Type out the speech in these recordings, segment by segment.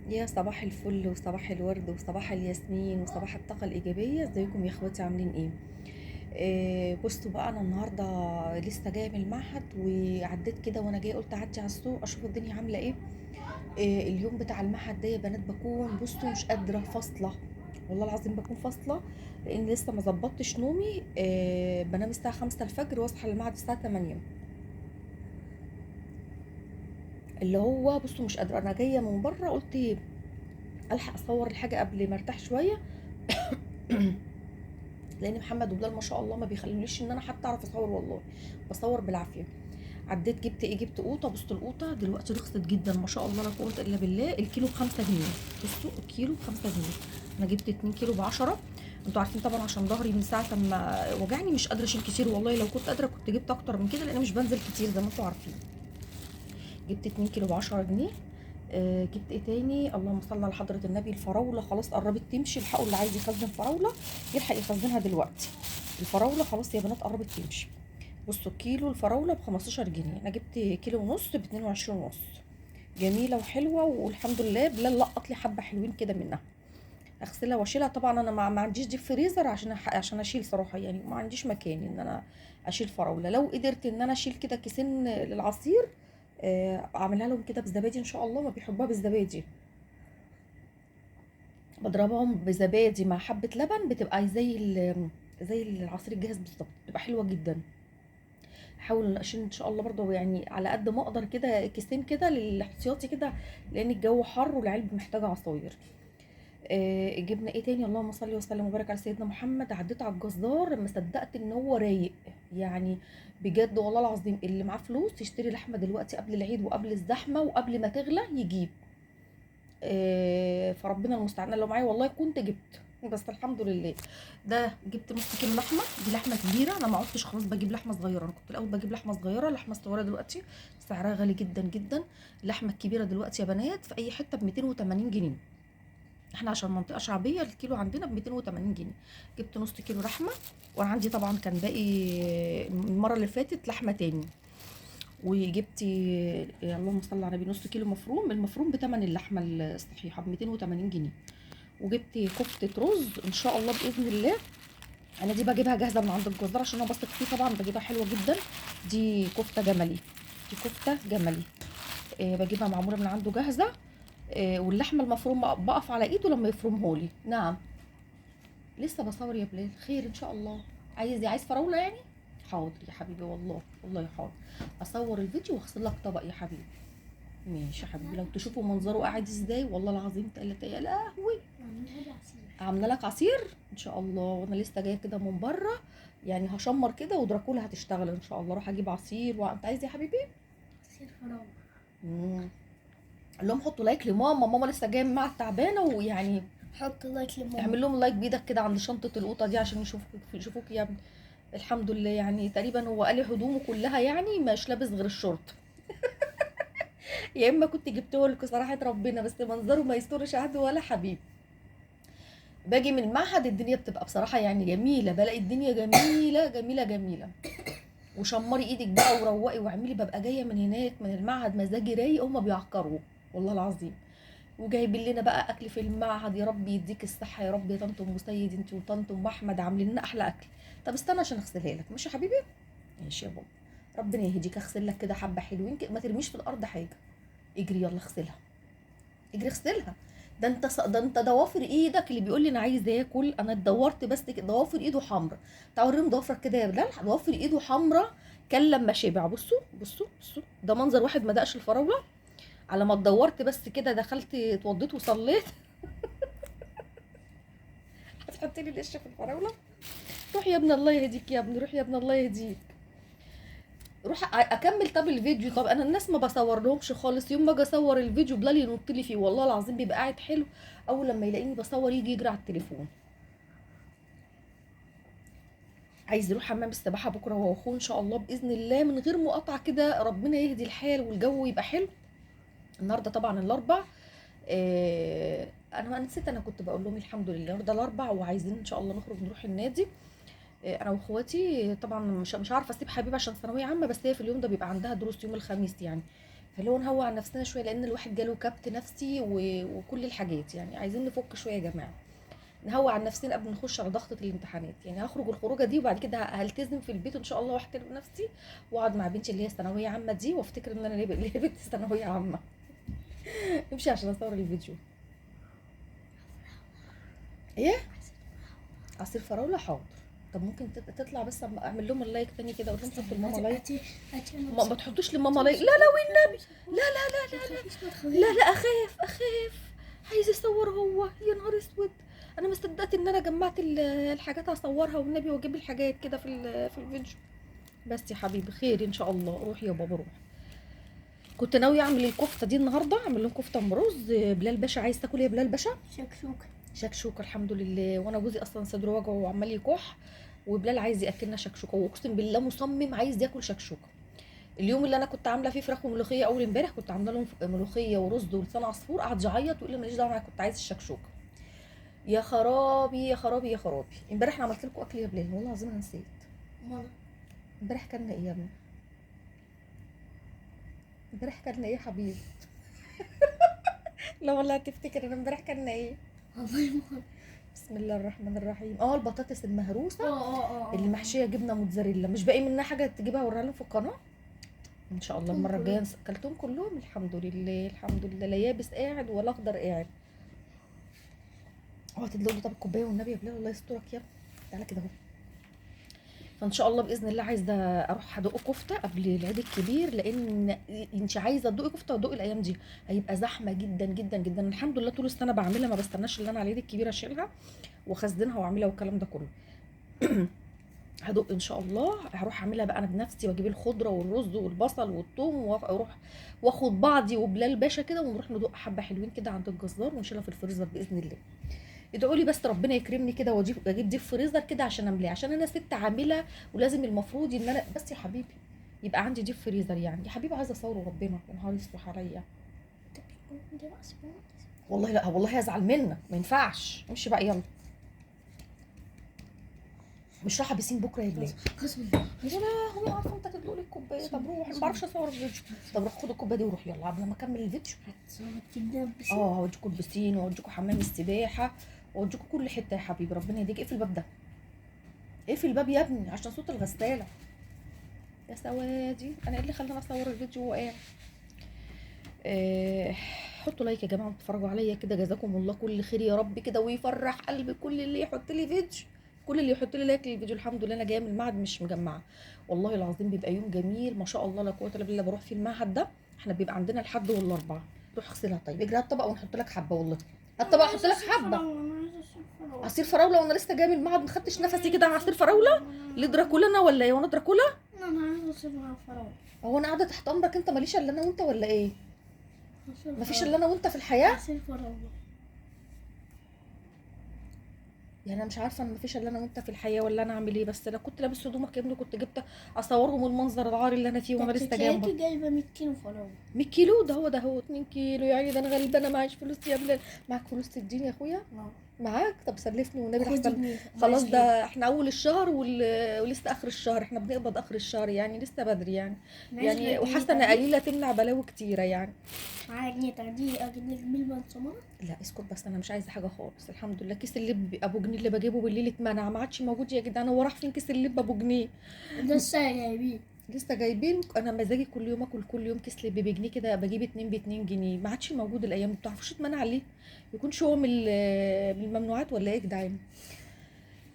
يا صباح الفل وصباح الورد وصباح الياسمين وصباح الطاقة الإيجابية، ازيكم يا اخواتي عاملين ايه؟ بصوا بقى، انا النهاردة لسه جاية من المعهد وعديت كده وانا جاية قلت اعدي على السوق اشوف الدنيا عاملة ايه. اليوم بتاع المعهد ده يا بنات بكون بصوا مش قادرة فاصلة. والله العظيم بكون فاصلة، لان لسه ما ظبطتش نومي. بنام الساعة 5 الفجر واصحى المعهد الساعة 8. اللي هو بصوا مش قادرة، انا جاية من بره قلت الحق اصور الحاجة قبل ما ارتاح شوية. لان محمد وبلال ما شاء الله ما بيخلونيش ان انا حتى اعرف اصور، والله بصور بالعافيه. عديت جبت ايه، جبت قوطه. بصوا القوطه دلوقتي رخصت جدا ما شاء الله لا قوه الا بالله. الكيلو ب5 جنيه. بصوا الكيلو ب5 جنيه. انا جبت 2 كيلو ب10. انتوا عارفين طبعا عشان ظهري من ساعه ما وجعني مش قادره اشيل كتير، والله لو كنت قادره كنت جبت اكتر من كده لان مش بنزل كتير زي ما انتوا عارفين. جبت 2 كيلو ب10 جنيه. جبت ايه تاني؟ اللهم صل على حضره النبي. الفراوله خلاص قربت تمشي، الحقوا اللي عايز يخزن فراوله يلحق يخزنها دلوقتي. الفراوله خلاص يا بنات قربت تمشي. بصوا كيلو الفراوله ب15 جنيه، انا جبت كيلو ونص ب22 ونص. جميله وحلوه والحمد لله. بلال لقط لي حبه حلوين كده منها. اغسلها واشيلها. طبعا انا ما عنديش ديب فريزر عشان اشيل صراحه، يعني ما عنديش مكان ان انا اشيل فراوله. لو قدرت ان انا اشيل كده كيسين للعصير، اعملها لهم كده بزبادي ان شاء الله، ما بيحبوها بالزبادي. بضربهم بزبادي مع حبه لبن، بتبقى زي العصير الجاهز بالظبط، بتبقى حلوه جدا. احاول اشيل ان شاء الله برضه يعني على قد ما اقدر كده كيسين كده للاحتياطي كده، لان الجو حر والعلب محتاجه عصاير. جبنا ايه تاني؟ اللهم صل وسلم وبارك على سيدنا محمد. عديت على الجزار ما صدقت ان هو رايق يعني. بجد والله العظيم اللي معاه فلوس يشتري لحمه دلوقتي قبل العيد وقبل الزحمه وقبل ما تغلى يجيب. فربنا المستعان. لو معايا والله كنت جبت، بس الحمد لله. ده جبت نص كيلو لحمه. دي لحمه كبيره، انا ما عدتش خلاص بجيب لحمه صغيره. انا كنت الاول بجيب لحمه صغيره، اللحمه الصغيره دلوقتي سعرها غالي جدا جدا. اللحمه الكبيره دلوقتي يا بنات في اي حته ب 280 جنيه. احنا عشان منطقه شعبيه الكيلو عندنا ب 280 جنيه. جبت نص كيلو لحمه. وانا عندي طبعا كان باقي المره اللي فاتت لحمه تاني. وجبت اللهم صل على النبي نص كيلو مفروم. المفروم بتمن اللحمه الصحيحه ب 280 جنيه. وجبت كفته رز ان شاء الله باذن الله. انا دي بجيبها جاهزه من عند الجزار عشان انا بثق فيه طبعا، بجيبها حلوه جدا. دي كفته جملي. دي كفته جملي. بجيبها معموله من عنده جاهزه. واللحمه المفروم بقف على ايده لما يفرمهولي. نعم. لسه بصور يا بلال، خير ان شاء الله. عايز فراوله يعني. حاضر يا حبيبي، والله والله حاضر. اصور الفيديو واغسل لك طبق يا حبيبي. ماشي يا حبيبي، لو تشوفوا منظره قاعد ازاي والله العظيم تقلت يا لهوي. عامله لك عصير ان شاء الله، وانا لسه جايه كده من بره. يعني هشمر كده ودراكولا هتشتغل ان شاء الله. اروح اجيب عصير. وانت عايز إيه يا حبيبي؟ عصير فراولة. امم قول لهم حطوا لايك لماما. ماما لسه جايه من معهد تعبانه ويعني. حط لايك لماما. اعمل لهم لايك بايدك كده عند شنطه القوطه دي عشان يشوفوك يا ابني. الحمد لله يعني تقريبا هو قال هدومه كلها يعني مش لابس غير الشورت. يا اما كنت جبته لك صراحه ربنا، بس منظره ما يسترش عدو ولا حبيب. باجي من المعهد الدنيا بتبقى بصراحه يعني جميله، بلاقي الدنيا جميله جميله جميله. وشمري ايدك بقى وروقي واعملي. ببقى جايه من هناك من المعهد مزاجي رايق، هما بيعكروا والله العظيم. وجايبين لنا بقى اكل في المعهد. يا رب يديك الصحه يا رب يا طنط ام سيد، انت وطنط ام احمد عاملين لنا احلى اكل. طب استنى عشان اغسلها لك، ماشي يا حبيبي؟ ماشي يا بابا. ربنا يهديك. اغسل لك كده حبه حلوين كده، ما ترميش في الارض حاجه. اجري يلا اغسلها. اجري اغسلها. ده انت ضوافر ايدك اللي بيقول لي انا عايز اكل. انا اتدورت بس كده، ضوافر ايده حمرا. تعالوا وريهم ضوافرك كده يا بلال. ضوافر ايده حمرا. كان لما شبع. بصوا بصوا بصوا، ده منظر واحد ما دقش الفراوله. على ما اتدورت بس كده دخلت اتوضيت وصليت. هتحطي لي القشره في الفراوله؟ روح يا ابني الله يهديك يا ابني، روح يا ابني الله يهديك. روح اكمل. طب الفيديو، طب انا الناس ما بصور لهمش خالص. يوم ما اجي اصور الفيديو بلال ينط لي فيه والله العظيم، بيبقى قاعد حلو. اول لما يلاقيني بصور يجي يجري على التليفون. عايز يروح حمام السباحه بكره هو واخوه ان شاء الله باذن الله من غير مقاطعه كده. ربنا يهدي الحال والجو يبقى حلو. النهارده طبعا الاربع. انا نسيت، انا كنت بقول لهم الحمد لله النهارده الاربع وعايزين ان شاء الله نخرج نروح النادي. انا واخواتي طبعا مش عارفه اسيب حبيبه عشان ثانويه عامه، بس هي في اليوم ده بيبقى عندها دروس يوم الخميس يعني. فاللي هو نهوى عن نفسنا شويه، لان الواحد جاله كبت نفسي وكل الحاجات، يعني عايزين نفك شويه يا جماعه، نهوى عن نفسنا قبل ما نخش على ضغطه الامتحانات. يعني هخرج الخروجه دي وبعد كده هلتزم في البيت ان شاء الله، واحترم نفسي واقعد مع بنتي اللي هي ثانويه عامه دي، وافتكر ان انا ليه بنتي ثانويه عامه. امشي عشان اصور الفيديو. ايه؟ عصير فراوله، حاضر. طب ممكن تطلع بس اعمل لهم اللايك تاني كده، اقول لهم حطوا لماما لايك. ما تحطوش لماما لايك، لا لا والنبي، لا لا لا لا لا لا، اخاف عايز يصور هو، يا نهار اسود. انا ما صدقت ان انا جمعت الحاجات هصورها والنبي، واجيب الحاجات كده في الفيديو. بس يا حبيبي خير ان شاء الله، روح يا بابا روح. كنت ناويه اعمل الكفته دي النهارده، اعمل لهم كفته مرز. بلال باشا عايز تاكل يا بلال باشا؟ شكشوكة. شكشوكه الحمد لله. وانا جوزي اصلا صدره وجعه وعمال يكح، وبلال عايز ياكلنا شكشوكه، واقسم بالله مصمم عايز ياكل شكشوكه. اليوم اللي انا كنت عامله فيه فراخ وملوخيه اول امبارح، كنت عامله لهم ملوخيه ورز ولسان عصفور، قعد يعيط ويقول لي ماليش دعوه، انا كنت عايز الشكشوكه. يا خرابي يا خرابي يا خرابي. امبارح انا عملت لكم اكل يا بلال، والله العظيم انا نسيت. ماما. امبارح كلنا ايه يا ابني؟ امبارح كلنا ايه يا حبيبي؟ لا والله هتفتكر انا امبارح كلنا ايه. والله ماما. بسم الله الرحمن الرحيم. البطاطس المهروسه اللي اه. محشيه جبنه موتزاريلا، مش باقي منها حاجه تجيبها اوريها لهم في القناه ان شاء الله المره الجايه. اكلتهم كلهم الحمد لله الحمد لله، لا يابس قاعد ولا اخضر قاعد. تدلق لي طب الكوبايه والنبي يا بلال، الله يسترك يا ابني. تعالى كده اهو. فان شاء الله باذن الله عايزه اروح ادق كفته قبل العيد الكبير، لان انت عايزه تدقي كفته ودقي الايام دي هيبقى زحمه جدا جدا جدا. الحمد لله طول السنه بعملها، ما بستناش اللي انا على العيد الكبير اشيلها واخزنها واعملها والكلام ده كله. هدق ان شاء الله، هروح اعملها بقى انا بنفسي، واجيب الخضره والرز والبصل والثوم، واروح واخد بعضي وبلال باشا كده، ونروح ندق حبه حلوين كده عند الجزار ونشيلها في الفريزر باذن الله. ادعوا لي بس ربنا يكرمني كده واجيب دي في فريزر كده عشان املاه، عشان انا ست عامله ولازم المفروض ان انا بس يا حبيبي يبقى عندي دي في فريزر. يعني يا حبيبي عايزه اصوره ربنا، يا نهار يصبح عليا. والله لا والله هزعل منك، ما ينفعش. امشي بقى يلا، مش رايحه بسين بكره يا بلال. لا هو عارفه انت تدلق لي الكوبايه. طب روح، ما بعرفش اصور الفيديو. طب روح خد الكوبايه دي وروح يلا قبل ما اكمل الفيديو. هوديكوا البسين واوديكوا حمام السباحه واوديكوا كل حته يا حبيبي. ربنا يهديك. اقفل الباب ده، اقفل الباب يا ابني عشان صوت الغساله. يا سوادي، انا ايه اللي خلاني اصور الفيديو وهو قاعد؟ حطوا لايك يا جماعه واتفرجوا عليا كده، جزاكم الله كل خير يا رب كده، ويفرح قلبي كل اللي يحط لي فيديو، كل اللي يحط لي لايك للفيديو. الحمد لله انا جايه من المعهد مش مجمعه، والله العظيم بيبقى يوم جميل ما شاء الله لا قوه الا بالله. بروح في المعهد ده، احنا بيبقى عندنا الحد والاربعاء. روح اغسلها. طيب اجري هات الطبق ونحط لك حبه، والله هات الطبق احط لك حبه عصير فراوله. وانا لسه جايه من المعهد ما خدتش نفسي كده على عصير فراوله. ليه دراكولا انا ولا ايه؟ وانا دراكولا؟ انا عايزه عصير فراوله. هو انا قاعده تحت امرك انت؟ ماليش الا انا وانت ولا ايه؟ مفيش الا انا وانت في الحياه؟ عصير فراوله. يعني انا مش عارفه ان مفيش الا انا وانت في الحياه ولا انا اعمل ايه. بس لو كنت لابس هدومك يا ابني كنت جبت اصورهم المنظر العاري اللي انا فيه وانا لسه جايه. جايبه 100 كيلو فراوله. 100 كيلو؟ ده هو 2 كيلو يعني. ده انا غلبانه معيش فلوس يا بلال. معاك فلوس تديني يا اخويا؟ معاك؟ طب سلفني والنبي احسن. خلاص ده احنا اول الشهر ولسه اخر الشهر، احنا بنقبض اخر الشهر يعني لسه بدري يعني وحاسه ان قليله تمنع بلاوي كتيره يعني. معايا جنيه تعدي اجيب بالبنصمره. لا اسكت بس، انا مش عايزه حاجه خالص الحمد لله. كيس اللب ابو جنيه اللي بجيبه بالليل اتمنع، ما عادش موجود يا جدعان. هو راح فين كيس اللب ابو جنيه؟ لسه جايبين. لسه جايبين. انا مزاجي كل يوم اكل كل يوم كيس لب بجنيه كده، بجيب 2 ب2 جنيه. ما عادش موجود الايام دي. بتعرفوش اتمنع ليه؟ يكونش هو من الممنوعات ولا ايه يا جدعان؟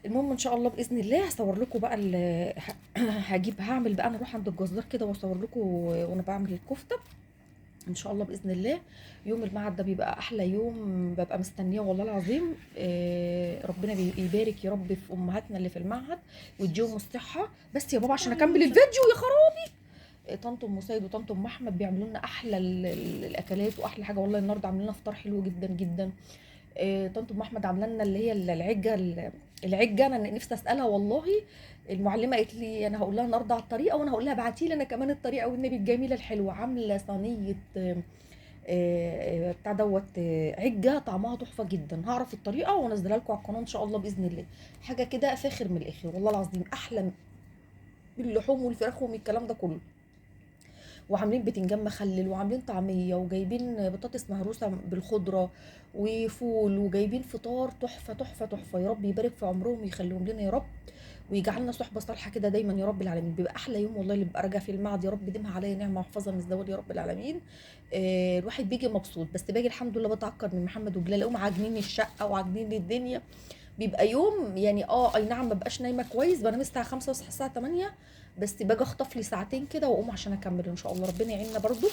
المهم ان شاء الله باذن الله هصور لكم بقى هعمل بقى، انا اروح عند الجزار كده واصور لكم وانا بعمل الكفته ان شاء الله باذن الله. يوم المعهد ده بيبقى احلى يوم، ببقى مستنيه والله العظيم. ربنا يبارك يا رب في امهاتنا اللي في المعهد ويديهم الصحه. بس يا بابا عشان اكمل الفيديو يا خرابي. طنط ام سيد وطنط ام احمد بيعملوا لنا احلى الاكلات واحلى حاجه. والله النهارده عاملين لنا فطار حلو جدا جدا. طنط ام احمد عامله لنا اللي هي العجه. انا نفسي اسالها والله. المعلمه قالت لي انا هقول لها النهارده على الطريقه، وانا هقول لها ابعتي لي انا كمان الطريقه والنبي الجميله الحلوه. عامله صينيه بتاع دوت عجه طعمها تحفه جدا. هعرف الطريقه وانزلها لكم على القناه ان شاء الله باذن الله. حاجه كده فاخر من الاخر والله العظيم، احلى من اللحوم والفراخ ومن الكلام ده كله. وعاملين بتنجان مخلل وعاملين طعميه وجايبين بطاطس مهروسه بالخضره وفول وجايبين فطار تحفه تحفه تحفه. يا رب يبارك في عمرهم ويخليهم لنا يا رب، ويجعلنا صحبه صالحه كده دايما يا رب العالمين. بيبقى احلى يوم والله اللي ببقى راجع فيه المعد، يا رب يديمها عليا نعمه واحفظها من الزوال يا رب العالمين. الواحد بيجي مبسوط، بس باجي الحمد لله بتعكر من محمد وجلال، اقوم عاجنين الشقه وعاجنين لي الدنيا. بيبقى يوم يعني اي نعم ما بقاش نايمه كويس، بنام الساعه 5 واصحى الساعه 8، بس باجي اخطف لي ساعتين كده واقوم عشان اكمل ان شاء الله. ربنا يعيننا برضو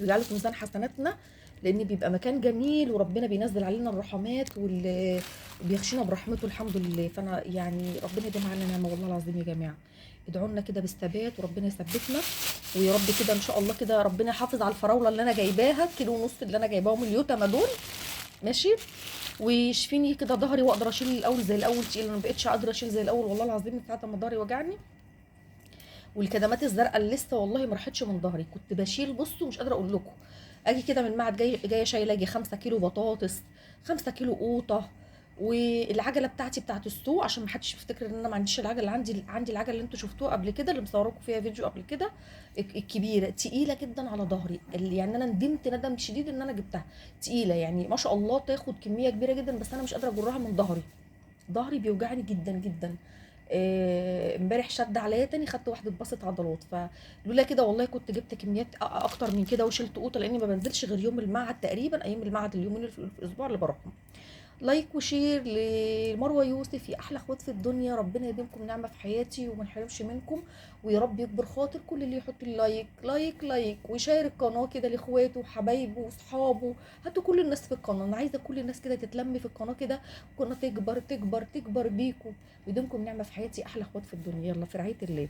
ويجعله في ميزان حسناتنا، لان بيبقى مكان جميل وربنا بينزل علينا الرحمات واللي بيغشينا برحمته الحمد لله. فانا يعني ربنا يديم علينا نعمه والله العظيم يا جماعه. ادعوا لنا كده بالثبات وربنا يثبتنا، ويا رب كده ان شاء الله كده ربنا يحافظ على الفراوله اللي انا جايباها، كيلو ونص اللي انا جايباهم اليوتما دول، ماشي، ويشفيني كده ظهري واقدر اشيل الاول زي الاول تقيل. انا ما بقتش قادره اشيل زي الاول والله العظيم من ساعه ما ظهري وجعني، والكدمات الزرقاء اللي لسه والله ما راحتش من ظهري. كنت بشيل بصوا مش قادره اقول لكم، اجي كده من المعد جايه شايله اجي 5 كيلو بطاطس، 5 كيلو قوطه، والعجله بتاعتي بتاعت السوق عشان ما حدش يفتكر ان انا ما عنديش العجله. عندي العجله اللي انتوا شفتوها قبل كده اللي مصوراكم فيها فيديو قبل كده، الكبيره تقيله جدا على ظهري، يعني انا ندمت ندم شديد ان انا جبتها. تقيله يعني ما شاء الله تاخد كميه كبيره جدا، بس انا مش قادره اجرها من ظهري، ظهري بيوجعني جدا جدا. امبارح شد عليا تاني، خدت واحده بسط عضلات، فلولا كده والله كنت جبت كميات اكتر من كده وشلت قوطه، لاني ما بنزلش غير يوم المعد تقريبا، ايام المعد اليومين اللي في الاسبوع اللي بروحهم. لايك وشير لمروه يوسف يا احلى اخوات في الدنيا، ربنا يديمكم نعمه في حياتي وما نحرمش منكم، ويا رب يكبر خاطر كل اللي يحط اللايك لايك لايك، ويشير القناه كده لاخواته وحبايبه واصحابه. هاتوا كل الناس في القناه، انا عايزه كل الناس كده تتلم في القناه كده، القناه تكبر تكبر تكبر بيكم، ويديمكم نعمه في حياتي احلى اخوات في الدنيا. يلا في رعايه الله.